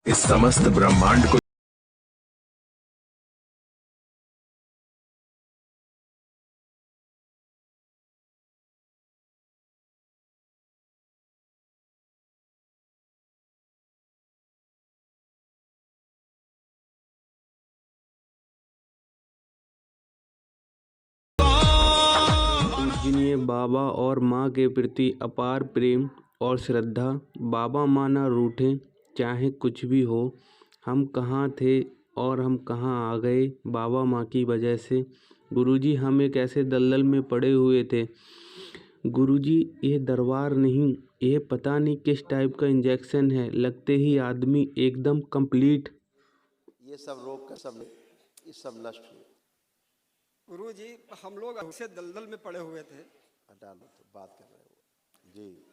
इस समस्त ब्रह्मांड को पूजनीय बाबा और माँ के प्रति अपार प्रेम और श्रद्धा। बाबा माँ ना रूठे चाहे कुछ भी हो। हम कहाँ थे और हम कहाँ आ गए बाबा माँ की वजह से। गुरुजी हम एक ऐसे दलदल में पड़े हुए थे। गुरुजी ये दरबार नहीं, ये पता नहीं किस टाइप का इंजेक्शन है, लगते ही आदमी एकदम कंप्लीट। ये सब रोग का सब ये सब नष्ट हुए। गुरु जी हम लोग ऐसे दलदल में पड़े हुए थे हटा लो तो बात कर रहे हो जी।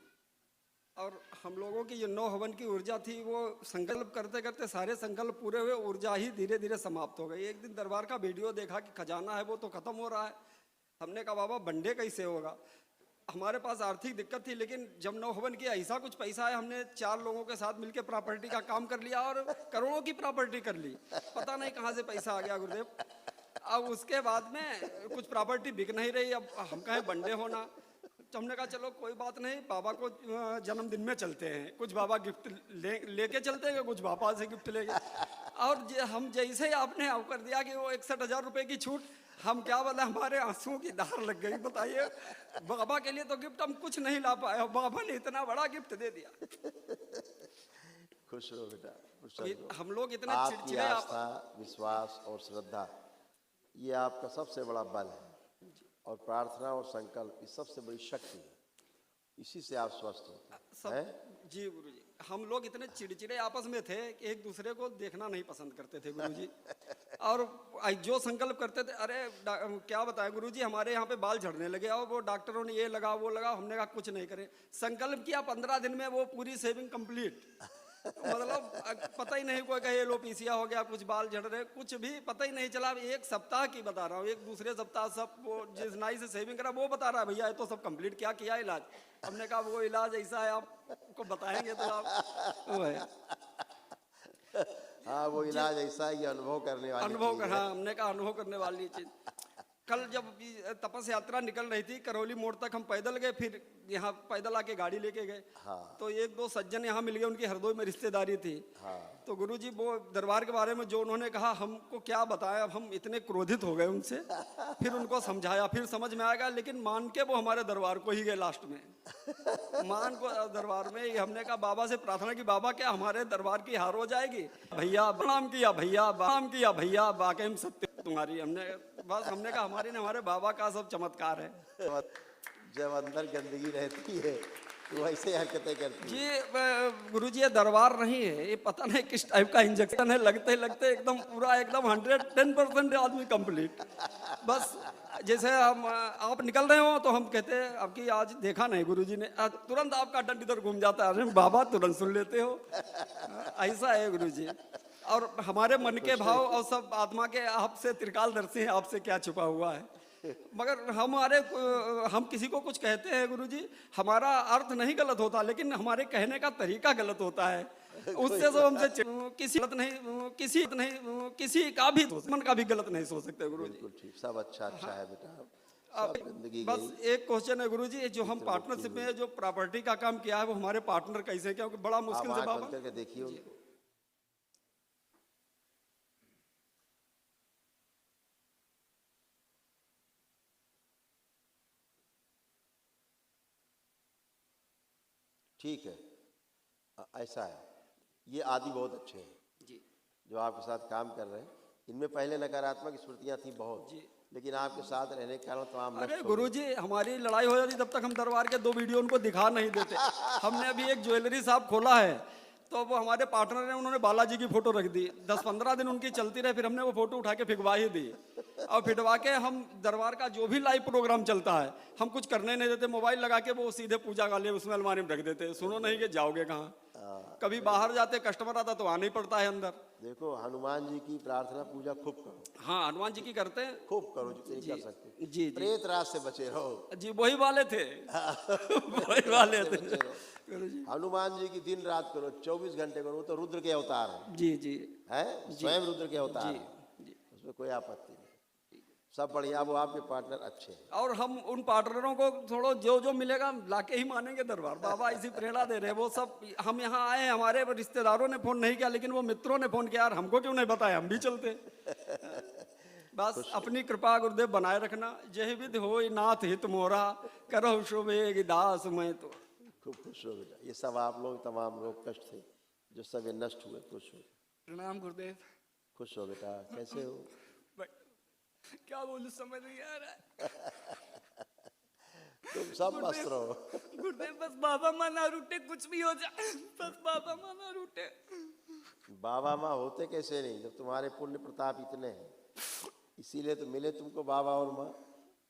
और हम लोगों की जो 9 हवन की ऊर्जा थी वो संकल्प करते करते सारे संकल्प पूरे हुए, ऊर्जा ही धीरे धीरे समाप्त हो गई। एक दिन दरबार का वीडियो देखा कि खजाना है वो तो खत्म हो रहा है। हमने कहा बाबा बंडे कैसे होगा। हमारे पास आर्थिक दिक्कत थी, लेकिन जब 9 हवन किया ऐसा कुछ पैसा है, हमने 4 लोगों के साथ मिलकर प्रॉपर्टी का काम कर लिया और करोड़ों की प्रॉपर्टी कर ली। पता नहीं कहाँ से पैसा आ गया गुरुदेव। अब उसके बाद में कुछ प्रॉपर्टी बिक नहीं रही। अब हम कहें बंडे होना, तो हमने कहा चलो कोई बात नहीं, बाबा को जन्मदिन में चलते हैं, कुछ बाबा गिफ्ट लेके चलते हैं, कुछ बाबा से गिफ्ट लेके। और हम जैसे ही आपने कर दिया कि वो 61,000 रुपए की छूट, हम क्या बोले हमारे आंसुओं की धार लग गई। बताइए बाबा के लिए तो गिफ्ट हम कुछ नहीं ला पाए, बाबा ने इतना बड़ा गिफ्ट दे दिया। खुश रहो बेटा, खुश रहो। हम लोग इतने आपकी चिड़चिड़े आस्था, विश्वास और श्रद्धा ये आपका सबसे बड़ा बल है, और प्रार्थना और संकल्प ये सबसे बड़ी शक्ति है। इसी से आप स्वस्थ होते हैं। जी गुरुजी, हम लोग इतने चिड़चिड़े आपस में थे कि एक दूसरे को देखना नहीं पसंद करते थे गुरुजी। और जो संकल्प करते थे, अरे क्या बताएं गुरुजी, हमारे यहाँ पे बाल झड़ने लगे और वो डॉक्टरों ने ये लगा वो लगा। हमने कहा कुछ नहीं करें। संकल्प किया, 15 दिन में वो पूरी सेविंग कंप्लीट। मतलब पता ही नहीं, कोई कहे एलोपीसिया हो गया, कुछ बाल झड़ रहे, कुछ भी पता ही नहीं चला। एक सप्ताह की बता रहा हूँ, एक दूसरे सप्ताह सब वो जिस नाई से सेविंग करा वो बता रहा है भैया ये तो सब कंप्लीट किया इलाज। हमने कहा वो इलाज ऐसा है आपको बताएंगे तो आप वो है। हाँ वो इलाज ऐसा ही अनुभव करने वाली अनुभव कर, हाँ हमने कहा अनुभव करने वाली चीज। कल जब तपस यात्रा निकल रही थी, करौली मोड़ तक हम पैदल गए, फिर यहाँ पैदल आके गाड़ी लेके गए। हाँ। तो 1-2 सज्जन यहाँ मिल गए, उनकी हरदोई में रिश्तेदारी थी। हाँ। तो गुरुजी वो दरबार के बारे में जो उन्होंने कहा हमको क्या बताया, अब हम इतने क्रोधित हो गए उनसे। फिर उनको समझाया, फिर समझ में आएगा, लेकिन मान के वो हमारे दरबार को ही गए लास्ट में। मान को दरबार में हमने कहा बाबा से प्रार्थना की, बाबा क्या हमारे दरबार की हार हो जाएगी। भैया प्रणाम किया, भैया प्रणाम किया, भैया बाकी में सत्य तुम्हारी। हमने कहा हमारी ने हमारे बाबा का सब चमत्कार है। जब अंदर गंदगी रहती है तो ऐसे हरकतें करती जी गुरुजी ये दरबार नहीं है, ये पता नहीं किस टाइप का इंजेक्शन है। लगते लगते एकदम पूरा एकदम 110% आदमी कंप्लीट। बस जैसे हम आप निकल रहे हो तो हम कहते हैं आपकी आज देखा नहीं गुरुजी ने, तुरंत आपका डंड इधर घूम जाता है, अरे बाबा तुरंत सुन लेते हो। ऐसा है गुरुजी। और हमारे मन के भाव और सब आत्मा के आपसे त्रिकालदर्शी हैं, आपसे क्या छुपा हुआ है। मगर हम किसी को कुछ कहते हैं गुरुजी, हमारा अर्थ नहीं गलत होता, लेकिन हमारे कहने का तरीका गलत होता है। उससे सब हमसे किसी का भी मन का भी गलत नहीं सोच सकते गुरुजी। बिल्कुल ठीक, सब अच्छा अच्छा है बेटा, सब जिंदगी बस एक क्वेश्चन है गुरुजी, जो हम पार्टनरशिप में जो प्रॉपर्टी का काम किया है वो हमारे पार्टनर कैसे, क्योंकि बड़ा मुश्किल से बाबा करके देखिए उनको। ठीक है, ऐसा है। ये आदि बहुत अच्छे हैं जी, जो आपके साथ काम कर रहे हैं। इनमें पहले नकारात्मक स्मृतियाँ थी बहुत जी, लेकिन आपके साथ रहने के कारण तमाम। अरे गुरुजी हमारी लड़ाई हो जाती तब तक हम दरबार के 2 वीडियो उनको दिखा नहीं देते। हमने अभी एक ज्वेलरी शॉप खोला है, तो वो हमारे पार्टनर ने उन्होंने बालाजी की फोटो रख दी। 10-15 दिन उनकी चलती रही, फिर हमने वो फोटो उठा के फिकवा ही दी। और फिटवा के हम दरबार का जो भी लाइव प्रोग्राम चलता है हम कुछ करने नहीं देते, मोबाइल लगा के वो सीधे पूजा का लिए उसमें अलमारी में रख देते, सुनो नहीं कि जाओगे कहाँ। कभी बाहर जाते कस्टमर आता तो आना ही पड़ता है अंदर। देखो, हनुमान जी की प्रार्थना पूजा खूब करो, हाँ, हनुमान जी की करते हैं। खूब करो जितनी कर सकते हो। जी जी प्रेत राज से बचे रहो। जी, वही वाले थे। वही वाले से थे। बचे रहो। गुरु जी। हनुमान जी की दिन रात करो, 24 घंटे करो, वो तो रुद्र के अवतार है, जी जी स्वयं रुद्र के अवतार जी है, उसमें कोई आपत्ति नहीं। सब बढ़िया, वो आपके पार्टनर अच्छे हैं। और हम उन पार्टनरों को थोड़ा जो जो मिलेगा लाके ही मानेंगे दरबार। बाबा इसी प्रेरणा दे रहे हैं। वो सब हम यहाँ आए, हमारे रिश्तेदारों ने फोन नहीं किया, लेकिन वो मित्रों ने फोन किया, यार हमको क्यों नहीं बताया, हम भी चलते। बस अपनी कृपा गुरुदेव बनाए रखना। जय विधि हो नाथ हित मोरा, करहु शोभे दास मैं तो। खूब खुश हो बेटा। ये सब आप लोग तमाम रोग कष्ट थे जो सब ये नष्ट हुए, खुश हो, प्रणाम गुरुदेव। खुश हो बेटा। कैसे हो? क्या बोलूं समझ नहीं आ रहा है। तुम सब मस्त रहो। गुरुदेव बस बाबा माँ ना रूठे, कुछ भी हो जाए बस बाबा माँ ना रूठे। बाबा माँ होते कैसे नहीं जब तुम्हारे पुण्य प्रताप इतने हैं। इसीलिए तो मिले तुमको बाबा और माँ,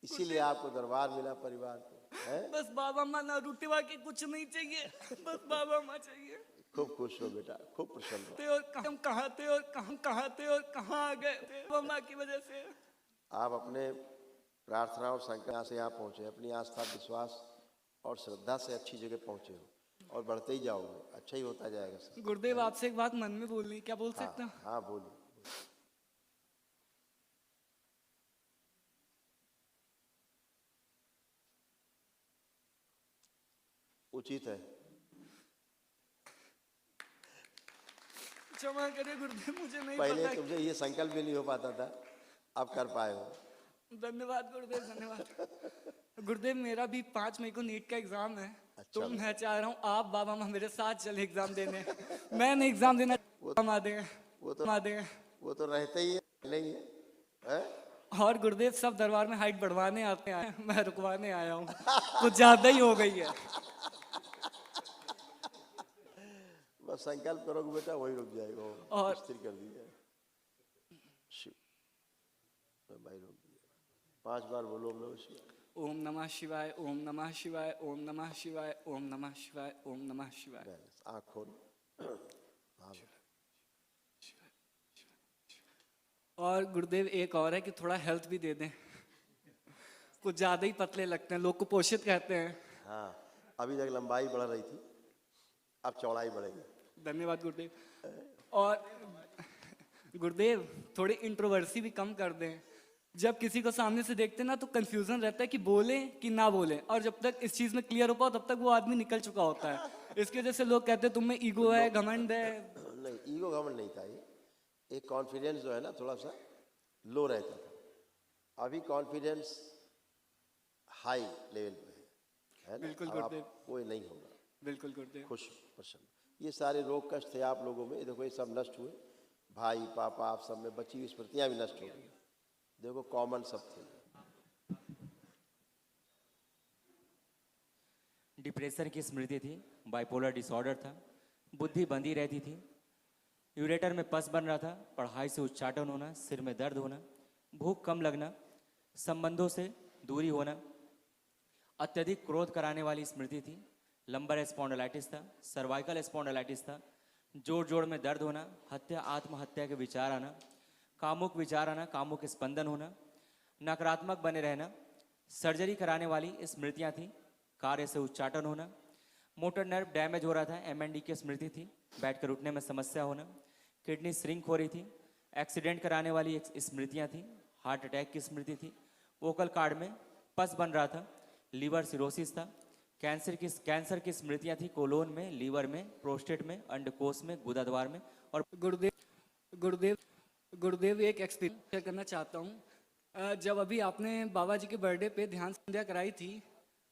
इसीलिए आपको दरबार मिला परिवार को, है? बस बाबा माँ ना रूठे, बाकी कुछ नहीं चाहिए, बस बाबा माँ चाहिए। खूब खुश हो बेटा, खूब प्रसन्न हो। थे और हम कहाँ थे और कहाँ थे और कहाँ आ गए थे बाबा माँ की वजह से। आप अपने प्रार्थना और संकल्प से यहाँ पहुँचे, अपनी आस्था विश्वास और श्रद्धा से अच्छी जगह पहुँचे हो और बढ़ते ही जाओगे, अच्छा ही होता जाएगा सब। गुरुदेव आपसे एक बात मन में बोलनी, क्या बोल सकता हूँ? हाँ बोलिए। उचित है। क्षमा करिए गुरुदेव, मुझे नहीं पहले पता। तुमसे ये संकल्प भी नहीं हो पाता था, अब कर पाए हो। धन्यवाद गुरुदेव, धन्यवाद। गुरुदेव मेरा भी 5 मई को नीट का एग्जाम है। अच्छा। तो मैं चाह रहा हूँ आप बाबा माँ मेरे साथ चले एग्जाम देने। मैं नहीं एग्जाम देना, हम आ देंगे, वो तो रहते ही है, नहीं है, है? और गुरुदेव सब दरबार में हाइट बढ़वाने आते हैं, मैं रुकवाने आया हूँ। कुछ ज्यादा ही हो गई है। बस संकल्प करोगे बेटा, वही रुक जाएगा, और स्थिर कर दिया। भाई रुक दिया। 5 बार बोलो ओम नमः शिवाय। ओम नमः शिवाय, ओम नमः शिवाय, ओम नमः शिवाय, ओम नमः शिवाय, ओम नमः शिवाय। आँख खोल। हाँ। और गुरुदेव एक और है कि थोड़ा हेल्थ भी दे दें, कुछ ज्यादा ही पतले लगते हैं, लोग कुपोषित कहते हैं। हाँ, अभी तक लंबाई बढ़ रही थी, अब चौड़ाई बढ़ेगी। धन्यवाद गुरुदेव। और गुरुदेव थोड़ी इंट्रोवर्सी भी कम कर दें। जब किसी को सामने से देखते ना तो कंफ्यूजन रहता है कि बोले कि ना बोले, और जब तक इस चीज में क्लियर हो पाओ तब तक वो आदमी निकल चुका होता है। इसकी वजह से लोग कहते हैं तुम में ईगो है, घमंड है। नहीं, ईगो घमंड नहीं था, ये एक कॉन्फिडेंस जो है ना थोड़ा सा लो रहता था। अभी कॉन्फिडेंस हाई लेवल पे है ना? बिल्कुल अब गुरुदेव। कोई नहीं होगा। बिल्कुल गुरुदेव। खुश प्रसन्न। ये सारे रोग कष्ट थे आप लोगों में, देखो ये सब नष्ट हुए। भाई पापा आप सब में बची हुई स्मृतियां भी नष्ट हो गई। देखो कॉमन सब थे। डिप्रेशन की स्मृति थी, बाइपोलर डिसऑर्डर था, बुद्धि बंधी रहती थी, यूरेटर में पस बन रहा था, पढ़ाई से उच्चाटन होना, सिर में दर्द होना, भूख कम लगना, संबंधों से दूरी होना, अत्यधिक क्रोध कराने वाली स्मृति थी, लंबर स्पॉन्डिलाइटिस था, सर्वाइकल स्पॉन्डिलाइटिस था, जोड़ जोड़ में दर्द होना, हत्या आत्महत्या के विचार आना, कामुक विचार आना, कामुक स्पंदन होना, नकारात्मक बने रहना, सर्जरी कराने वाली स्मृतियां थी, कार्य से उच्चाटन होना, मोटर नर्व डैमेज हो रहा था, MND की स्मृति थी, बैठकर उठने में समस्या होना, किडनी श्रिंक हो रही थी, एक्सीडेंट कराने वाली स्मृतियां थी, हार्ट अटैक की स्मृति थी, वोकल कार्ड में पस बन रहा था, लीवर सिरोसिस था, कैंसर की स्मृतियां थी, कोलोन में, लीवर में, प्रोस्टेट में, अंडकोश में, गुदा द्वार में। और गुरुदेव एक एक्सपीरियंस शेयर करना चाहता हूँ। जब अभी आपने बाबा जी के बर्थडे पे ध्यान संध्या कराई थी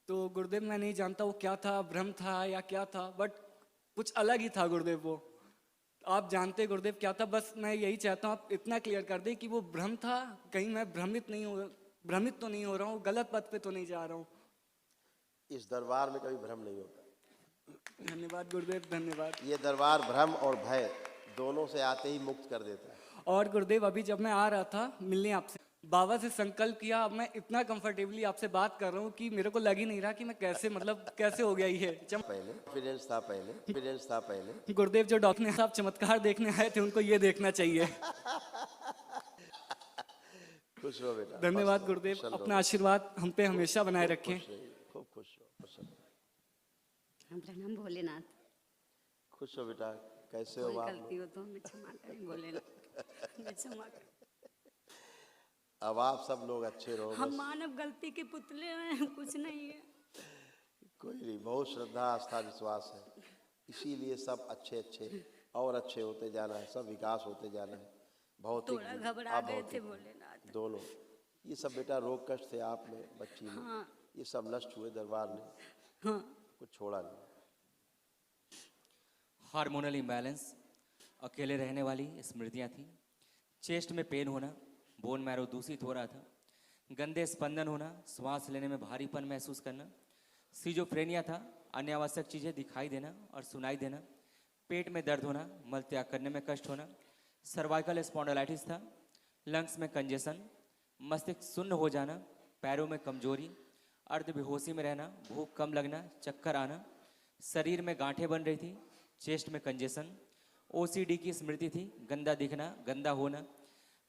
तो गुरुदेव मैं नहीं जानता वो क्या था, भ्रम था या क्या था, बट कुछ अलग ही था गुरुदेव। वो आप जानते गुरुदेव क्या था, बस मैं यही चाहता हूँ आप इतना क्लियर कर दें कि वो भ्रम था, कहीं मैं भ्रमित तो नहीं हो रहा हूँ, गलत पथ पे तो नहीं जा रहा हूँ। इस दरबार में कभी भ्रम नहीं होता। धन्यवाद गुरुदेव, धन्यवाद। ये दरबार भ्रम और भय दोनों से आते ही मुक्त कर देता है। और गुरुदेव अभी जब मैं आ रहा था मिलने आपसे, बाबा से संकल्प किया। अब मैं इतना कंफर्टेबली आपसे बात कर रहा हूँ कि मेरे को लग ही नहीं रहा कि मैं कैसे मतलब कैसे हो गया ये पहले एक्सपीरियंस था पहले गुरुदेव जो डॉक्टर साहब चमत्कार देखने आए थे उनको ये देखना चाहिए। खुश रहो बेटा। धन्यवाद मस्त रहो, गुरुदेव, कुशल रहो, अपना आशीर्वाद हम पे हमेशा बनाए रखें। खुश रहिए, खूब खुश रहो, प्रसन्न रहो। हम प्रणाम भोलेनाथ। खुश हो बेटा। कैसे हो कोई आप गलती हो तो हमें क्षमा करें भोलेनाथ, हमें क्षमा करें। अब आप सब लोग अच्छे रहो हम बस। मानव गलती के पुतले हैं, कुछ नहीं है। कोई नहीं, बहुत श्रद्धा आस्था विश्वास है, इसीलिए सब अच्छे अच्छे और अच्छे होते जाना है, सब विकास होते जाना है। भौतिक थोड़ा भी, घबरा गए थे अभौतिक भी, भोलेनाथ। दोनों। ये सब बेटा रोग कष्ट थे आप में, बच्ची में, हाँ। ये सब नष्ट हुए दरबार ने, हाँ। कुछ छोड़ा नहीं। हार्मोनल इम्बैलेंस, अकेले रहने वाली स्मृतियाँ थी। चेस्ट में पेन होना, बोन मैरो दूषित हो रहा था, गंदे स्पंदन होना, श्वास लेने में भारीपन महसूस करना, सीजोफ्रेनिया था, अन्य आवश्यक चीज़ें दिखाई देना और सुनाई देना, पेट में दर्द होना, मल त्याग करने में कष्ट होना, सर्वाइकल स्पॉन्डिलाइटिस था, लंग्स में कंजेशन, मस्तिष्क शून्य हो जाना, पैरों में कमजोरी, अर्ध बेहोशी में रहना, भूख कम लगना, चक्कर आना, शरीर में गांठें बन रही थी, चेस्ट में कंजेशन, ओसीडी की स्मृति थी, गंदा दिखना, गंदा होना,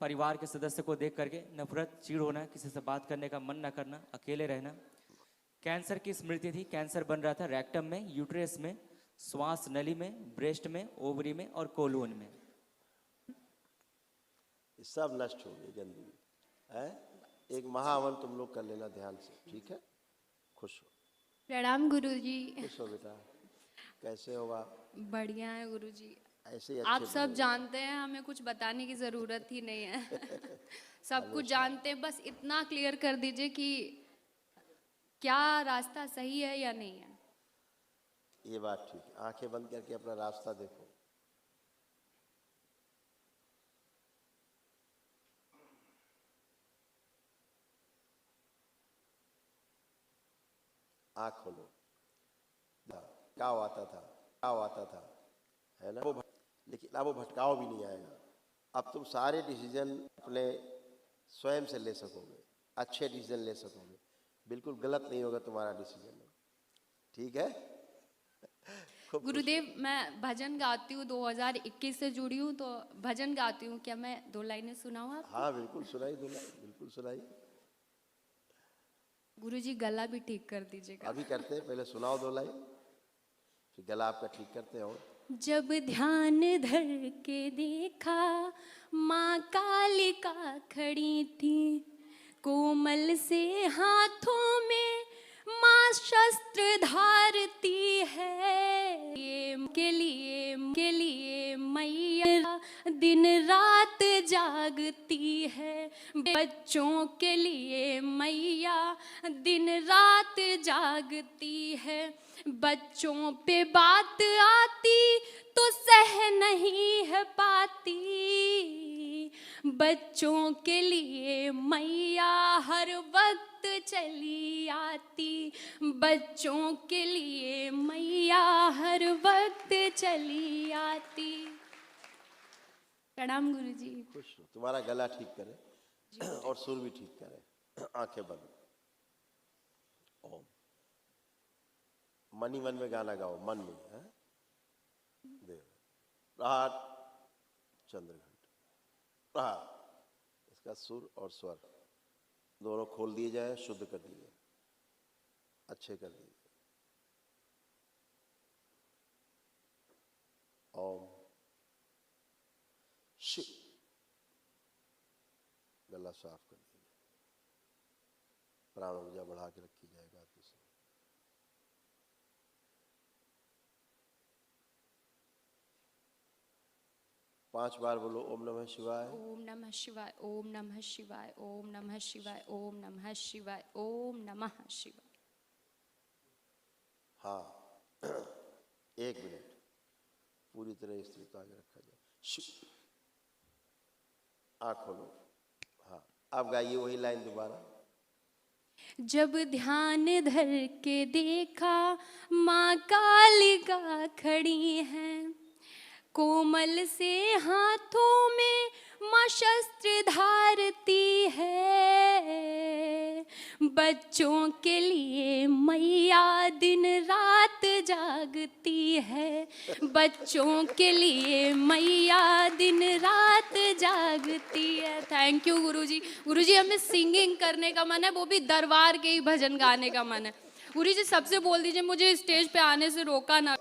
परिवार के सदस्य को देख करके नफरत, चिढ़ होना, किसी से बात करने का मन न करना, अकेले रहना, कैंसर की स्मृति थी, कैंसर बन रहा था रेक्टम में, यूट्रस में, श्वास नली में, ब्रेस्ट में, ओवरी में और कोलोन में। ये सब नष्ट हो गई गंदगी है। एक महावन तुम लोग कर लेना ध्यान से, ठीक है। खुश हो, प्रणाम गुरुजी। खुश हो बेटा। कैसे होगा? बढ़िया है गुरुजी। ऐसे ही आप अच्छे सब बनो। जानते हैं, हमें कुछ बताने की ज़रूरत ही नहीं है। सब कुछ जानते हैं, बस इतना क्लियर कर दीजिए कि क्या रास्ता सही है या नहीं है। ये बात ठीक है। आंखें बंद करके अपना रास्ता देखो। आंख खोलो। भटकाव आता था, है ना? लेकिन अब वो भटकाव भी नहीं आएगा। अब तुम सारे डिसीजन अपने स्वयं से ले सकोगे, अच्छे डिसीजन ले सकोगे, बिल्कुल गलत नहीं होगा तुम्हारा डिसीजन, ठीक है। खूब खुश गुरुदेव, मैं भजन गाती हूँ, 2021 से जुड़ी हूँ, तो भजन गाती हूँ। क्या मैं 2 लाइनें सुनाऊँ आप? हाँ बिल्कुल सुनाई, बिल्कुल सुनाई। गुरुजी गला भी ठीक कर दीजिएगा। अभी करते हैं, पहले सुनाओ 2 लाइन, फिर गला आपका ठीक करते हैं। और जब ध्यान धर के देखा, माँ कालिका खड़ी थी, कोमल से हाथों में माँ शस्त्र धारती है। के लिए मैया दिन रात जागती है, बच्चों के लिए मैया दिन रात जागती है। बच्चों पे बात आती तो सह नहीं है पाती, बच्चों के लिए मैया हर वक्त चली आती, बच्चों के लिए मैया हर वक्त चली आती। प्रणाम गुरुजी। खुश हो, तुम्हारा गला ठीक करे और सुर भी ठीक करे। आंखें बंद। ओम। मन ही मन में गाना गाओ, मन में है। देव रात चंद्रघंट रात, इसका सुर और स्वर दोनों खोल दिए जाए, शुद्ध कर दिए जाए, अच्छे कर दिए जाए। ओम शिव। गला साफ कर दिया जाए, प्राण ऊर्जा बढ़ा के रखी जाए गाते से। पांच बार बोलो ओम नमः शिवाय। ओम नमः शिवाय, ओम नमः शिवाय, ओम नमः शिवाय, ओम नमः शिवाय, ओम नमः शिवाय। हाँ 1 मिनट पूरी तरह स्थिरता आगे रखा जाए। शिव। आँख खोलो। हाँ अब गाइए वही लाइन दोबारा। जब ध्यान धर के देखा, माँ कालिका खड़ी हैं, कोमल से हाथों में माँ शस्त्र धारती है, बच्चों के लिए मैया दिन रात जागती है, बच्चों के लिए मैया दिन रात जागती है। थैंक यू गुरुजी। गुरुजी हमें सिंगिंग करने का मन है, वो भी दरबार के ही भजन गाने का मन है। गुरुजी सबसे बोल दीजिए मुझे स्टेज पे आने से रोका ना।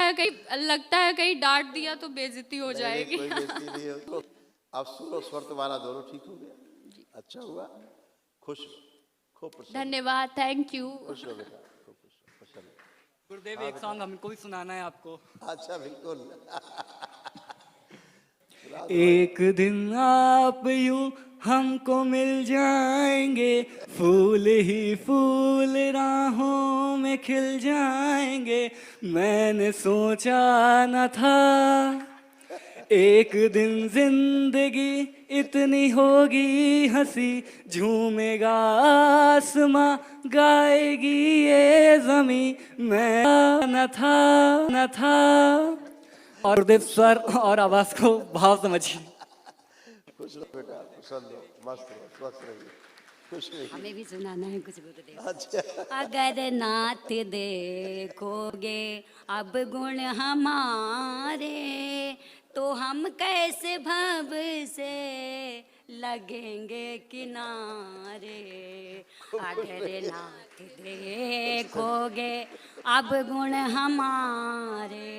कहीं लगता है कहीं डांट दिया तो बेइज्जती हो जाएगी। कोई बेइज्जती नहीं हो। तो अब सुर और स्वर तुम्हारा दोनों ठीक हो गया, अच्छा हुआ, खुश हो, खूब प्रसन्न, धन्यवाद, थैंक यू। खुश हो बेटा, खूब खुश हो, प्रसन्न। गुरुदेव एक सॉन्ग हमको भी सुनाना है आपको। अच्छा बिल्कुल। एक दिन आप यूं हमको मिल जाएंगे, फूल ही फूल राहों में खिल जाएंगे। मैंने सोचा न था एक दिन जिंदगी इतनी होगी हंसी, झूमेगा आसमां गाएगी ये जमी। मैं न था। और गुरुदेव स्वर और आवाज को भाव समझिए। खुश रहो बेटा, प्रसन्न हो, मस्त रहो, स्वस्थ रहिए, खुश रहिए। हमें भी सुनाना है कुछ गुरुदेव। अच्छा अगर नाथ देखोगे अब गुण हमारे, तो हम कैसे भव से लगेंगे किनारे। अगर नाथ देखोगे अब गुण हमारे,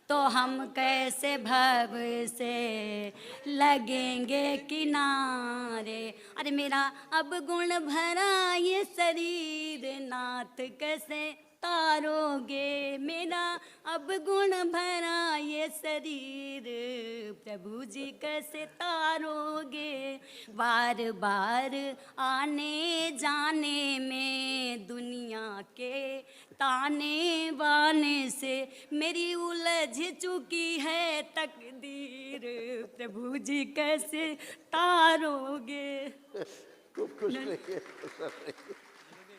तो हम कैसे भव से लगेंगे किनारे। अरे मेरा अब गुण भरा ये शरीर नाथ कैसे तारोगे, मेरा अब गुण भरा ये शरीर प्रभु जी कैसे तारोगे। बार बार आने जाने में दुनिया के ताने बाने से मेरी उलझ चुकी है तकदीर, प्रभु जी कैसे तारोगे। खूब खुश रहिए,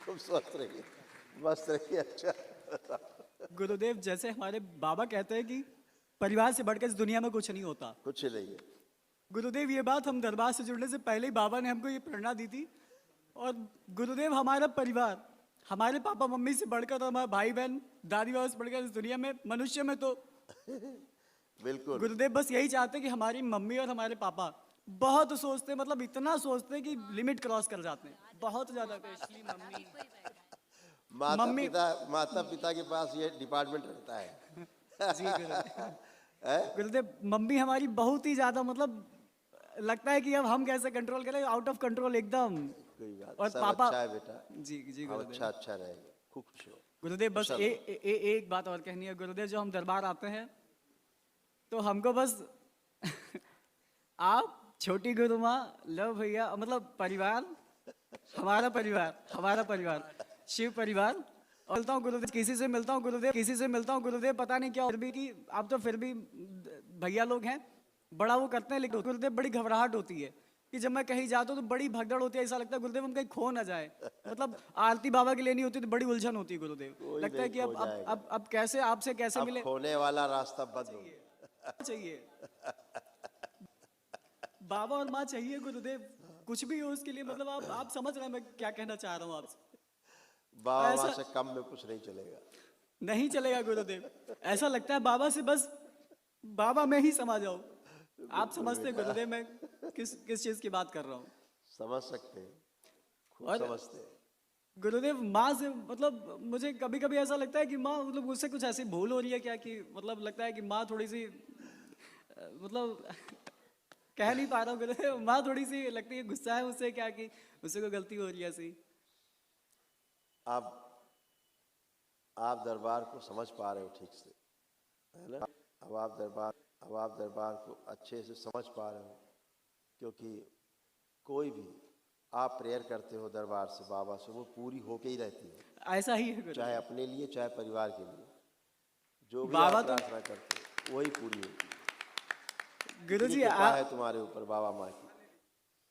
खूब स्वस्थ रहिए, मस्त रहिए। अच्छा गुरुदेव जैसे हमारे बाबा कहते हैं कि परिवार से बढ़कर इस दुनिया में कुछ नहीं होता। कुछ नहीं है। गुरुदेव ये बात हम दरबार से जुड़ने से पहले ही बाबा ने हमको ये प्रेरणा दी थी। और गुरुदेव हमारा परिवार, हमारे पापा मम्मी से बढ़कर, हमारे भाई बहन दादी बाबा से बढ़कर इस दुनिया में मनुष्य में तो बिल्कुल गुरुदेव बस यही चाहते हैं कि हमारी मम्मी और हमारे पापा बहुत सोचते हैं, मतलब इतना सोचते हैं कि लिमिट क्रॉस कर जाते हैं, बहुत ज्यादा। माता पिता के पास ये डिपार्टमेंट रहता है। जी गुरुदेव। गुरुदेव मम्मी हमारी बहुत ही ज्यादा, मतलब लगता है कि अब हम कैसे कंट्रोल करें, आउट ऑफ कंट्रोल एकदम। कोई बात, और सब पापा अच्छा है बेटा, जी जी अब गुरुदेव। अच्छा रहेगा, खूब खुश हो। गुरुदेव बस एक बात और कहनी है गुरुदेव, जो हम दरबार आते हैं तो हमको बस आप छोटी गुरु माँ, लव भैया, मतलब परिवार, हमारा परिवार शिव परिवार। और मिलता हूँ गुरुदेव, किसी से मिलता हूँ गुरुदेव, किसी से मिलता हूँ गुरुदेव, पता नहीं क्या, फिर भी कि आप तो फिर भी भैया लोग हैं, बड़ा वो करते हैं, लेकिन गुरुदेव बड़ी घबराहट होती है कि जब मैं कहीं जाता हूँ तो बड़ी भगदड़ होती है। ऐसा लगता है गुरुदेव हम कहीं खो ना जाए, मतलब आरती बाबा की लेनी होती है तो बड़ी उलझन होती है गुरुदेव। लगता है कि अब कैसे आपसे कैसे मिले, खोने वाला रास्ता बंद हो गया। चाहिए बाबा और माँ चाहिए गुरुदेव, कुछ भी हो उसके लिए, मतलब आप समझ रहे हैं मैं क्या कहना चाह रहा हूँ आपसे। बाबा माँ से कम में कुछ नहीं चलेगा, नहीं चलेगा गुरुदेव। ऐसा लगता है बाबा से बस बाबा में ही समा जाओ। आप समझते हैं गुरुदेव मैं किस चीज की बात कर रहा हूँ? समझ सकते हैं, खूब और समझते हैं। गुरुदेव माँ से, मतलब मुझे कभी कभी ऐसा लगता है कि माँ, मतलब मुझसे कुछ ऐसी भूल हो रही है क्या, कि मतलब लगता है कि माँ थोड़ी सी, मतलब कह नहीं पा रहा हूँ गुरुदेव, माँ थोड़ी सी लगती है गुस्सा है मुझसे क्या, कि मुझसे कोई गलती हो रही है ऐसी। आप दरबार को समझ पा रहे हो ठीक से, है ना? अब आप दरबार को अच्छे से समझ पा रहे हो, क्योंकि कोई भी आप प्रेयर करते हो दरबार से, बाबा से, वो पूरी होके ही रहती है। ऐसा ही है गुरुदेव। चाहे अपने लिए चाहे परिवार के लिए, जो भी बाबा आप तो प्रार्थना करते हो वही पूरी होती गुरुजी है। कृपा है तुम्हारे ऊपर बाबा माँ की।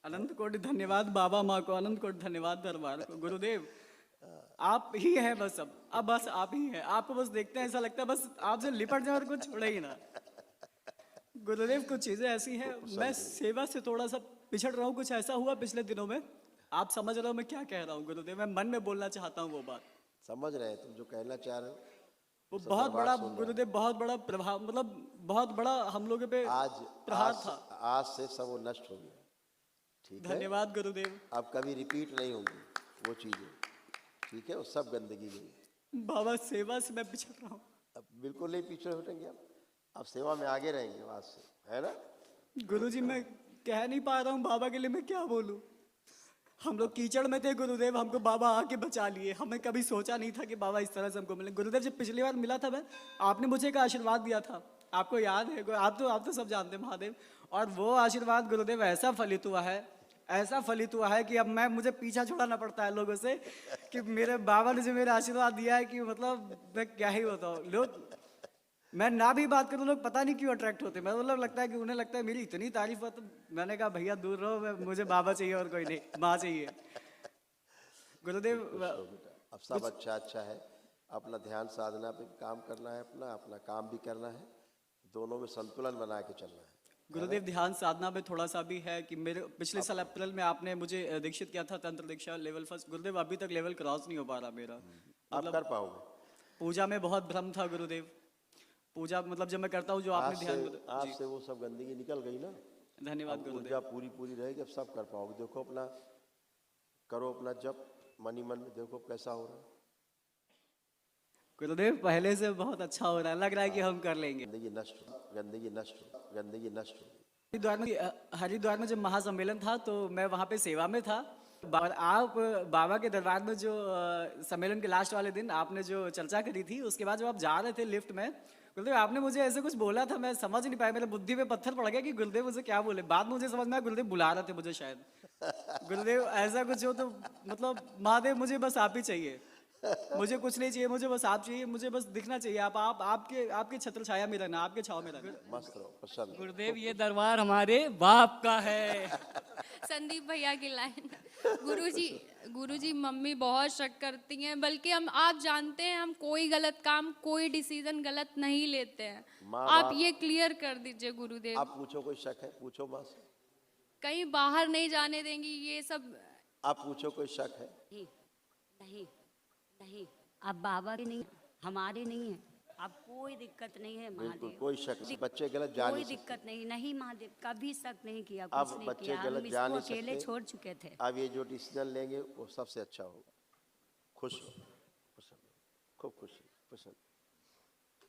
अनंत कोटि धन्यवाद बाबा माँ को, अनंत कोटि धन्यवाद दरबार को। गुरुदेव आप ही हैं बस, अब बस आप ही हैं। आपको बस देखते हैं ऐसा लगता है बस आपसे लिपट जाए और कुछ छोड़े ही ना। गुरुदेव कुछ चीज़ें ऐसी हैं, मैं सेवा से थोड़ा सा पिछड़ रहा हूँ। कुछ ऐसा हुआ पिछले दिनों में, आप समझ रहे हो मैं क्या कह रहा हूँ गुरुदेव, मैं मन में बोलना चाहता हूँ वो बात। समझ रहे हैं तुम जो कहना चाह रहे हो। वो सब बहुत दरबार बड़ा सुन रहा है। गुरुदेव, बहुत बड़ा प्रभाव, मतलब बहुत बड़ा हम लोगों पे आज प्रहार आज, था। आज से सब वो नष्ट हो गया। ठीक है, धन्यवाद गुरुदेव। अब कभी रिपीट नहीं होंगी वो चीजें। ठीक है, वो सब गंदगी गई। बाबा सेवा से मैं पिछड़ रहा हूँ। अब बिल्कुल नहीं पीछे हटेंगे। अब सेवा में आगे रहेंगे आज से, है ना। गुरुजी मैं कह नहीं पा रहा हूँ बाबा के लिए मैं क्या बोलूँ। हम लोग कीचड़ में थे गुरुदेव, हमको बाबा आके बचा लिए। हमें कभी सोचा नहीं था कि बाबा इस तरह से हमको मिले। गुरुदेव जब पिछली बार मिला था मैं, आपने मुझे एक आशीर्वाद दिया था, आपको याद है? आप तो सब जानते हैं महादेव। और वो आशीर्वाद गुरुदेव ऐसा फलित हुआ है, ऐसा फलित हुआ है कि अब मुझे पीछा छुड़ाना पड़ता है लोगों से कि मेरे बाबा ने जो मेरा आशीर्वाद दिया है कि मतलब मैं क्या ही बताऊँ। लोग, मैं ना भी बात करूँ, लोग पता नहीं क्यों अट्रैक्ट होते हैं। मतलब लगता है कि उन्हें लगता है मेरी इतनी तारीफ हो, तो मैंने कहा भैया दूर रहो, मुझे बाबा चाहिए और कोई नहीं, माँ चाहिए। गुरुदेव अब सब अच्छा है। अपना ध्यान साधना पे काम करना है, अपना काम भी करना है, दोनों में संतुलन बना के चलना है। गुरुदेव ध्यान साधना में थोड़ा सा भी है कि मेरे पिछले साल अप्रैल में आपने मुझे दीक्षित किया था तंत्र दीक्षा लेवल 1। गुरुदेव अभी तक लेवल क्रॉस नहीं हो पा रहा मेरा। आप कर पाओगे। पूजा में बहुत भ्रम था गुरुदेव। पूजा मतलब जब मैं करता हूँ जो आपने ध्यान आज से वो सब गंदगी निकल गई ना। धन्यवाद अब गुरुदेव। ऊर्जा पूरी रहेगी, अब सब कर पाओगे। देखो अपना करो, अपना जप मन ही मन में देखो कैसा हो रहा है। गुरुदेव पहले से बहुत अच्छा हो रहा है, लग रहा है कि हम कर लेंगे। गंदगी नष्ट हो, गंदगी नष्ट हो, गंदगी नष्ट हो। हरिद्वार में जब महासम्मेलन था तो मैं वहाँ पे सेवा में था। और आप बाबा के दरबार में जो सम्मेलन के लास्ट वाले दिन आपने जो चर्चा करी थी, उसके बाद जब आप जा रहे थे लिफ्ट में, गुरुदेव आपने मुझे ऐसे कुछ बोला था, मैं समझ नहीं पाया, मेरे बुद्धि पे पत्थर पड़ गया कि गुरुदेव मुझे क्या बोले। बाद में मुझे समझ में आया गुरुदेव बुला रहे थे मुझे शायद। गुरुदेव ऐसा कुछ हो तो मतलब महादेव मुझे बस आप ही चाहिए, मुझे कुछ नहीं चाहिए, मुझे बस आप चाहिए, मुझे बस दिखना चाहिए। आपके छत्र छाया में रहना, आपके छाव में रहना। मस्त रहो, प्रसन्न। गुरुदेव ये दरबार हमारे बाप का है। संदीप भैया की लाइन। गुरुजी मम्मी बहुत शक करती हैं, बल्कि आप जानते हैं हम कोई गलत काम, कोई डिसीजन गलत नहीं लेते हैं। आप ये क्लियर कर दीजिए गुरुदेव। आप पूछो, कोई शक है? पूछो माँ से। कहीं बाहर नहीं जाने देंगी ये सब? आप पूछो, कोई शक है? नहीं, अब बाबा की नहीं, हमारी नहीं है। अब कोई दिक्कत नहीं है बिल्कुल महादेव। कोई शक नहीं। बच्चे गलत जा कोई नहीं सकते। दिक्कत नहीं महादेव, कभी शक नहीं किया, अब कुछ नहीं बच्चे किया। गलत हम जा इसको नहीं अकेले सकते। छोड़ चुके थे। अब ये जो डिसीजन लेंगे वो सबसे अच्छा होगा। खुश हो, प्रसन्न, खूब खुशी, प्रसन्न।